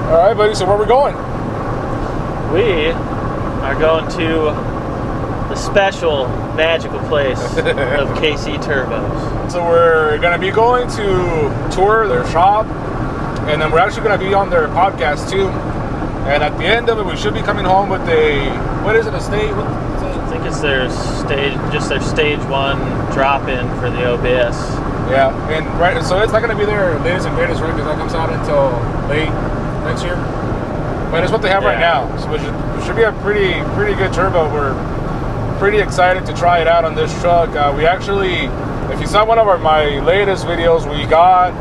All right, buddy. So where we going? We are going to the special, magical place of KC Turbos. So we're gonna be going to tour their shop, and then we're actually gonna be on their podcast too. And at the end of it, we should be coming home with a stage? I think it's their stage 1 drop-in for the OBS. Yeah, and right, so it's not gonna be their latest and greatest, right? Because that comes out until late next year. But it's what they have right now, so it should be a pretty good turbo. We're pretty excited to try it out on this truck. We actually, if you saw one of my latest videos, we got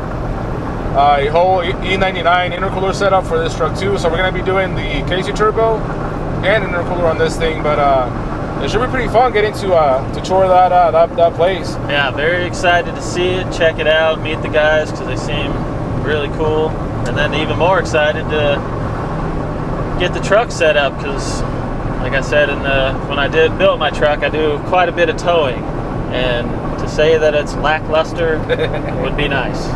a whole E99 intercooler setup for this truck too. So we're gonna be doing the KC turbo and intercooler on this thing. But it should be pretty fun getting to tour that place. Yeah, very excited to see it, check it out, meet the guys because they seem really cool, and then even more excited to get the truck set up because, like I said, when I built my truck, I do quite a bit of towing, and to say that it's lackluster would be nice.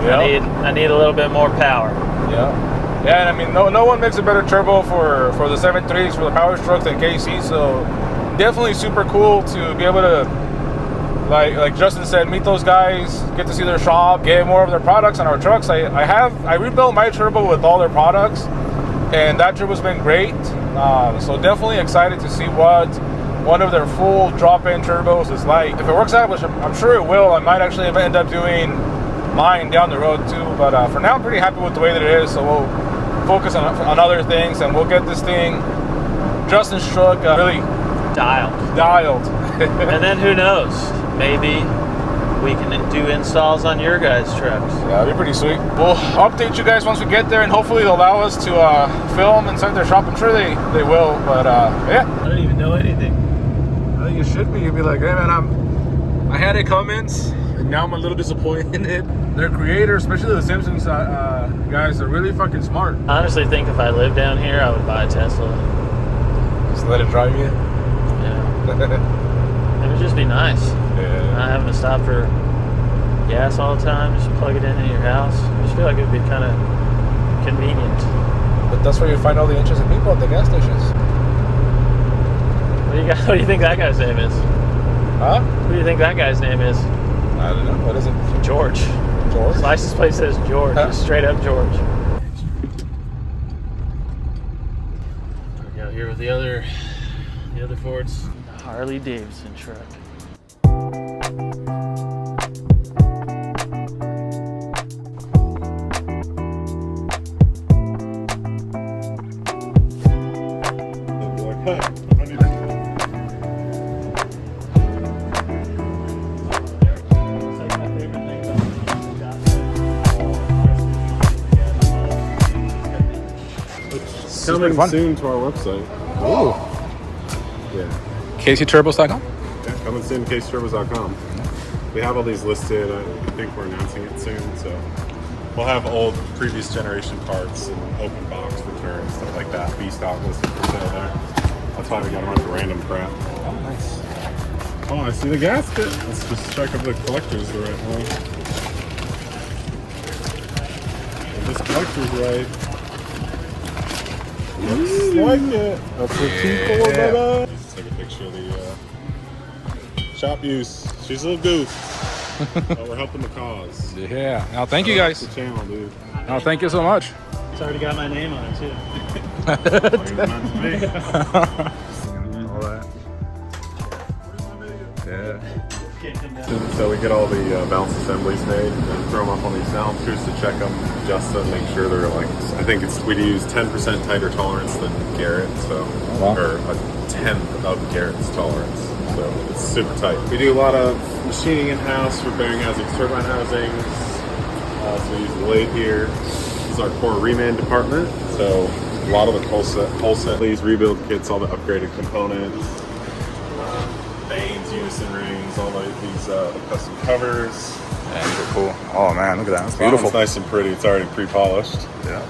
Yep. I need a little bit more power. Yeah, yeah, and I mean, no one makes a better turbo for the 7.3s for the power stroke than KC. So definitely super cool to be able to, like Justin said, meet those guys, get to see their shop, get more of their products on our trucks. I rebuilt my turbo with all their products, and that turbo's been great. So definitely excited to see what one of their full drop-in turbos is like. If it works out, which I'm sure it will, I might actually end up doing mine down the road too. But for now, I'm pretty happy with the way that it is. So we'll focus on other things, and we'll get this thing, Justin's truck, really dialed. And then who knows? Maybe we can do installs on your guys' trucks. Yeah, that'd be pretty sweet. We'll update you guys once we get there, and hopefully they'll allow us to film inside their shop. I'm sure they will. But yeah, I don't even know anything. I think you should be. You'd be like, hey man, I had a comments, and now I'm a little disappointed in it. Their creators, especially the Simpsons guys, are really fucking smart. I honestly think if I lived down here, I would buy a Tesla. Just let it drive you. Yeah. It would just be nice. Yeah. Not having to stop for gas all the time. Just plug it into your house. I just feel like it would be kind of convenient. But that's where you find all the interesting people at the gas stations. What do you think that guy's name is? Huh? What do you think that guy's name is? I don't know. What is it? George. George? His license plate says George. Just straight up George. We go here with the other Fords. Harley Davidson truck. Coming soon to our website. Ooh. Yeah. KCTurbos.com? Yeah, coming soon to KCTurbos.com. We have all these listed. I think we're announcing it soon. So we'll have old previous generation parts and open box return and stuff like that. B-stock listed for sale there. That's why we got a bunch of random crap. Oh, nice. Oh, I see the gasket. Let's just check if the collector's the right one. If this collector's right. Looks like it. That's a T4, brother. Just take a picture of the shop use. She's a little goof. But we're helping the cause. Yeah. Now, thank you guys. The channel, dude. No, thank you so much. It's already got my name on it, too. All that. Yeah. So we get all the balance assemblies made and throw them up on these dumpsters to check them, adjust them, make sure they're like, I think we use 10% tighter tolerance than Garrett, so, or a 10th of Garrett's tolerance, so it's super tight. We do a lot of machining in-house for bearing housings, turbine housings, so we use the lathe here. This is our core reman department, so a lot of the whole set, these rebuild kits, all the upgraded components, vanes, unison rings, all these custom covers. Yeah, these are cool. Oh man, look at that. It's beautiful. It's nice and pretty. It's already pre-polished. Yeah.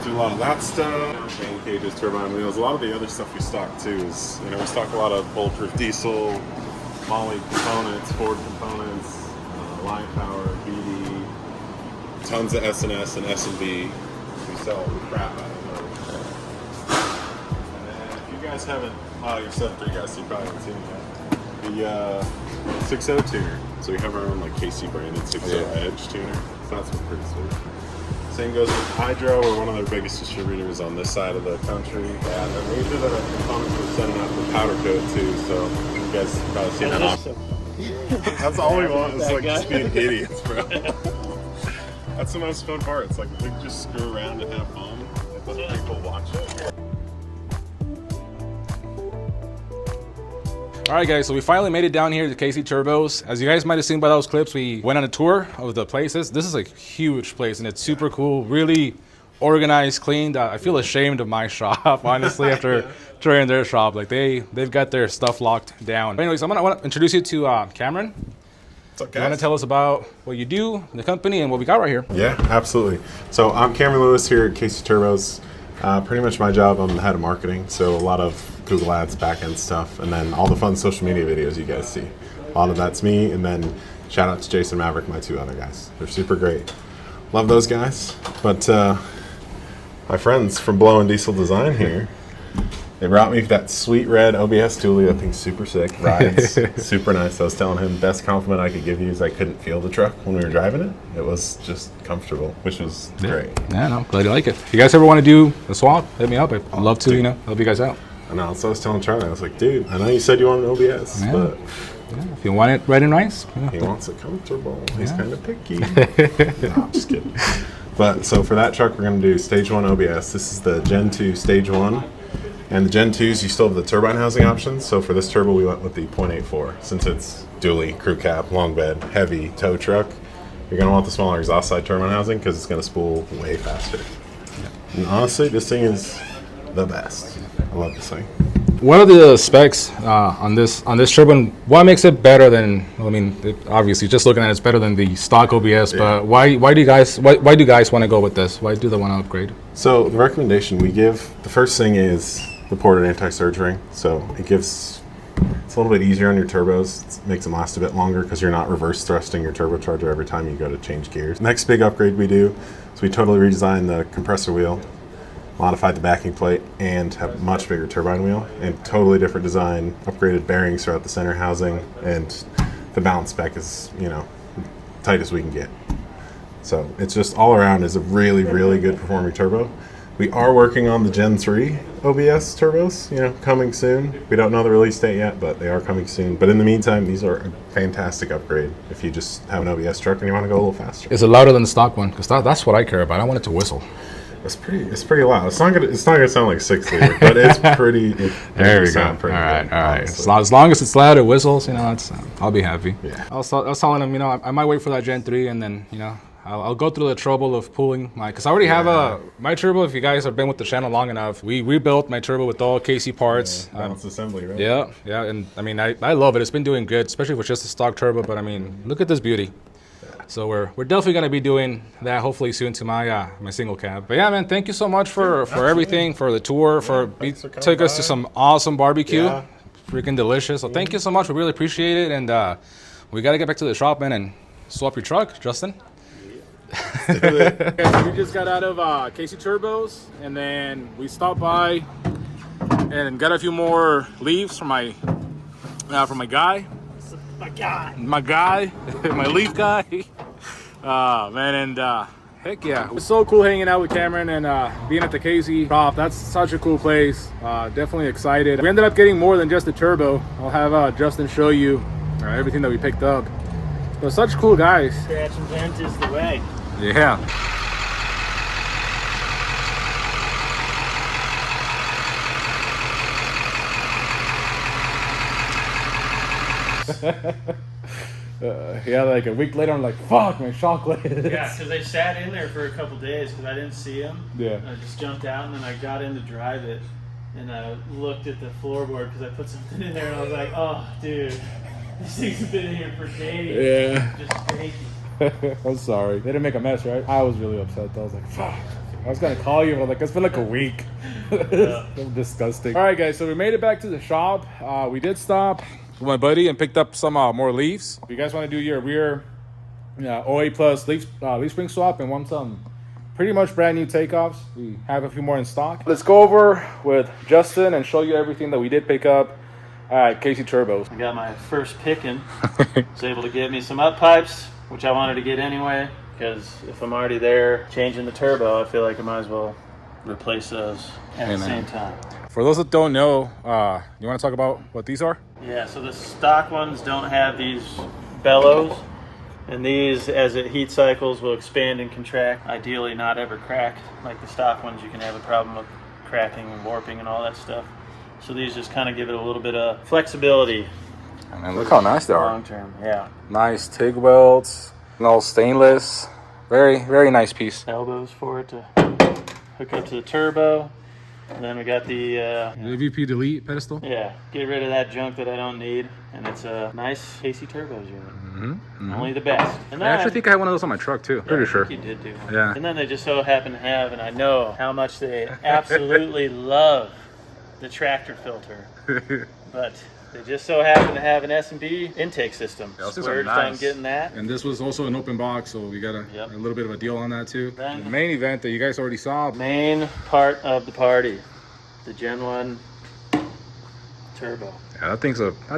Do a lot of that stuff. Main cages, turbine wheels. A lot of the other stuff we stock too is, we stock a lot of bulletproof diesel, Molly components, Ford components, line power, BD, tons of S&S and S&B. sell the crap out of those. And then if you guys haven't, you're 7.3 guys, so you probably haven't seen it yet. The 6.0 tuner. So we have our own like KC branded 6.0 Edge tuner. So that's pretty sweet. Same goes with Hydro. We're one of their biggest distributors on this side of the country. Yeah, and these are the components we're sending out for powder coat too. So you guys probably seen that. That's all we want is like just being idiots, bro. That's the most fun part. It's like we just screw around and have fun and let people watch it. All right, guys, so we finally made it down here to KC Turbos. As you guys might have seen by those clips, we went on a tour of the places. This is a huge place, and it's super cool, really organized, cleaned. I feel ashamed of my shop, honestly, after touring their shop. Like, they've got their stuff locked down. But anyways, I want to introduce you to Cameron. What's up, guys? You want to tell us about what you do, the company, and what we got right here? Yeah, absolutely. So I'm Cameron Lewis here at KC Turbos. Pretty much my job, I'm the head of marketing, so a lot of Google Ads, back-end stuff, and then all the fun social media videos you guys see. A lot of that's me, and then shout out to Jason Maverick, my two other guys. They're super great. Love those guys. But my friends from Blow and Diesel Design here, they brought me that sweet red OBS Dually. That thing's super sick. Rides super nice. I was telling him best compliment I could give you is I couldn't feel the truck when we were driving it. It was just comfortable, which was great. Yeah, no, glad you like it. If you guys ever want to do a swap, hit me up. I'd love to, help you guys out. I know. So I was telling Charlie, I was like, dude, I know you said you want an OBS, but if you want it red and nice, he wants it comfortable. He's kind of picky. No, I'm just kidding. But so for that truck, we're going to do Stage 1 OBS. This is the Gen 2 Stage 1. And the Gen 2s, you still have the turbine housing options. So for this turbo, we went with the 0.84. Since it's dually, crew cab, long bed, heavy tow truck, you're going to want the smaller exhaust side turbine housing because it's going to spool way faster. And honestly, this thing is the best. I love this thing. What are the specs on this turbo? And what makes it better than? Obviously, just looking at it's better than the stock OBS. Yeah. But why do guys want to go with this? Why do they want to upgrade? So the recommendation we give, the first thing is the ported anti-surge ring. So it's a little bit easier on your turbos. It makes them last a bit longer because you're not reverse thrusting your turbocharger every time you go to change gears. Next big upgrade we do is we totally redesigned the compressor wheel, modified the backing plate, and have a much bigger turbine wheel and totally different design, upgraded bearings throughout the center housing, and the balance spec is, tight as we can get. So it's just all around is a really, really good performing turbo. We are working on the Gen 3 OBS turbos, coming soon. We don't know the release date yet, but they are coming soon. But in the meantime, these are a fantastic upgrade if you just have an OBS truck and you want to go a little faster. Is it louder than the stock one? Because that's what I care about. I want it to whistle. It's pretty loud. It's not gonna sound like 6 liter, but it's pretty. There we go. All right. As long as it's loud, it whistles. I'll be happy. Yeah. I was telling him, I might wait for that Gen 3, and then I'll go through the trouble of pulling because I already have my turbo. If you guys have been with the channel long enough, we rebuilt my turbo with all KC parts. Balance assembly, right? Yeah, and I love it. It's been doing good, especially with just the stock turbo. But look at this beauty. So we're definitely going to be doing that hopefully soon to my my single cab. But yeah, man, thank you so much for everything, for the tour, you took us to some awesome barbecue. Yeah. Freaking delicious. So thank you so much. We really appreciate it. And we got to get back to the shop, man, and swap your truck, Justin. We just got out of KC Turbos, and then we stopped by and got a few more leaves from my guy. My leaf guy. Man, and heck yeah, it was so cool hanging out with Cameron and being at the KC shop. That's such a cool place. Definitely excited. We ended up getting more than just a turbo. I'll have Justin show you everything that we picked up. But such cool guys. Scratch and vent is the way. Yeah. Like a week later, I'm like, fuck, my chocolate. Yeah, because they sat in there for a couple days because I didn't see them. Yeah. I just jumped out, and then I got in to drive it, and I looked at the floorboard because I put something in there, and I was like, oh, dude, these things have been in here for days. Yeah. Just crazy. I'm sorry. They didn't make a mess, right? I was really upset. I was like, fuck. I was going to call you, but I'm like, it's been like a week. So disgusting. All right, guys, so we made it back to the shop. We did stop with my buddy and picked up some more leaves. If you guys want to do your rear OA plus leaf spring swap and want some pretty much brand new takeoffs. We have a few more in stock. Let's go over with Justin and show you everything that we did pick up at KC Turbos. I got my first picking. Was able to get me some up pipes, which I wanted to get anyway, because if I'm already there changing the turbo, I feel like I might as well replace those at the same time. For those that don't know, you want to talk about what these are? Yeah, so the stock ones don't have these bellows, and these, as it heat cycles, will expand and contract. Ideally not ever crack. Like the stock ones, you can have a problem with cracking and warping and all that stuff. So these just kind of give it a little bit of flexibility. And then look how nice they are. Long term, yeah. Nice TIG welds, all stainless. Very, very nice piece. Elbows for it to hook up to the turbo. And then we got the VP delete pedestal. yeah, get rid of that junk that I don't need, and it's a nice KC Turbos unit. Only the best. And I actually think I had one of those on my truck too. Pretty sure. You did do one. Yeah. And then they just so happen to have, and I know how much they absolutely love the tractor filter, but they just so happen to have an S&B intake system. Yeah, Splurged on getting that. And this was also an open box, so we got a little bit of a deal on that too. Then, the main event that you guys already saw. Main part of the party, the Gen 1 turbo. Yeah, that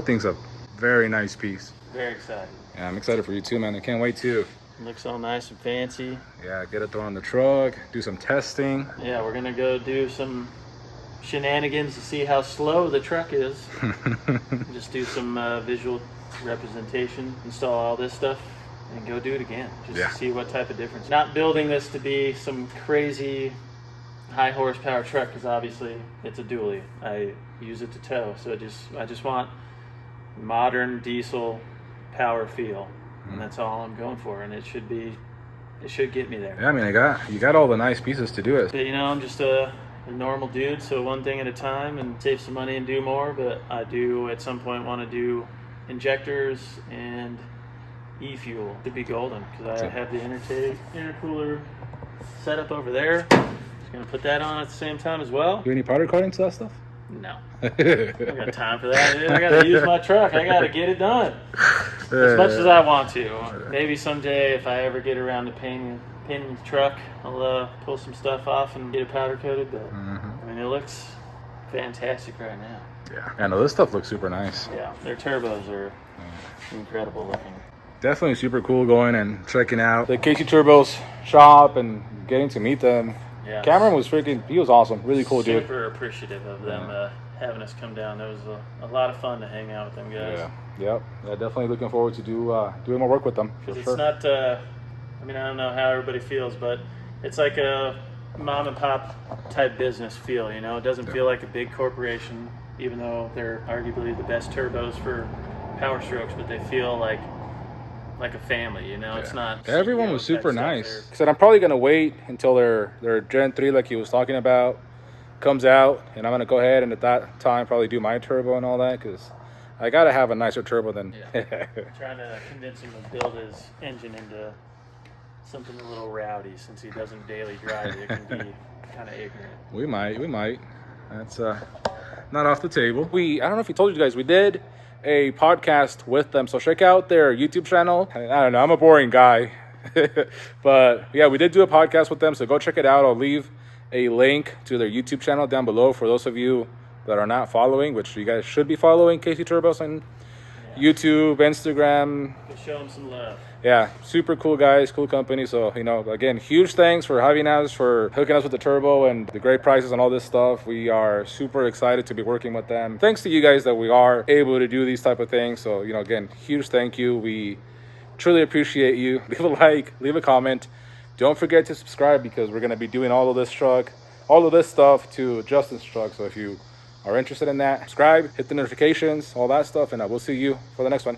thing's a very nice piece. Very excited. Yeah, I'm excited for you too, man. I can't wait to. Looks all nice and fancy. Yeah, get it thrown on the truck, do some testing. Yeah, we're gonna go do some shenanigans to see how slow the truck is. Just do some visual representation, install all this stuff, and go do it again. Just to see what type of difference. Not building this to be some crazy high horsepower truck, because obviously it's a dually. I use it to tow, so I just want modern diesel power feel, and that's all I'm going for. And it should get me there. Yeah, I mean, you got all the nice pieces to do it. But, you know, I'm just a normal dude, so one thing at a time and save some money and do more. But I do at some point want to do injectors and e-fuel. Should be golden, because I have the intercooler set up over there. Just gonna put that on at the same time as well. Do any powder coating to that stuff? No, I don't got time for that. Dude. I gotta use my truck. I gotta get it done as much as I want to. Maybe someday, if I ever get around to painting the truck, I'll pull some stuff off and get it powder coated. But I mean, it looks fantastic right now. Yeah, I know this stuff looks super nice. Yeah, their turbos are incredible looking. Definitely super cool going and checking out the KC Turbos shop and getting to meet them. Yeah, Cameron was he was awesome. Really cool dude. Super appreciative of them having us come down. It was a lot of fun to hang out with them guys. Yeah, definitely looking forward to doing more work with them. For it's sure. not, I mean, I don't know how everybody feels, but it's like a mom and pop type business feel, you know? It doesn't feel like a big corporation, even though they're arguably the best turbos for Power Strokes, but they feel like a family, you know. It's not. Everyone was super nice. Said I'm probably gonna wait until their Gen 3, like he was talking about, comes out, and I'm gonna go ahead and at that time probably do my turbo and all that, because I gotta have a nicer turbo than. Trying to convince him to build his engine into something a little rowdy, since he doesn't daily drive it. It can be kind of ignorant. We might. That's not off the table. I don't know if he told you guys, we did a podcast with them, so check out their YouTube channel. I don't know, I'm a boring guy. But yeah, we did do a podcast with them, so go check it out. I'll leave a link to their YouTube channel down below for those of you that are not following, which you guys should be following KC Turbos on YouTube, Instagram. Show them some love. Yeah, super cool guys, cool company. So, you know, again, huge thanks for having us, for hooking us with the turbo and the great prices and all this stuff. We are super excited to be working with them. Thanks to you guys that we are able to do these type of things. So, you know, again, huge thank you. We truly appreciate you. Leave a like, leave a comment. Don't forget to subscribe, because we're going to be doing all of this stuff to Justin's truck. So if you are interested in that, subscribe, hit the notifications, all that stuff, and I will see you for the next one.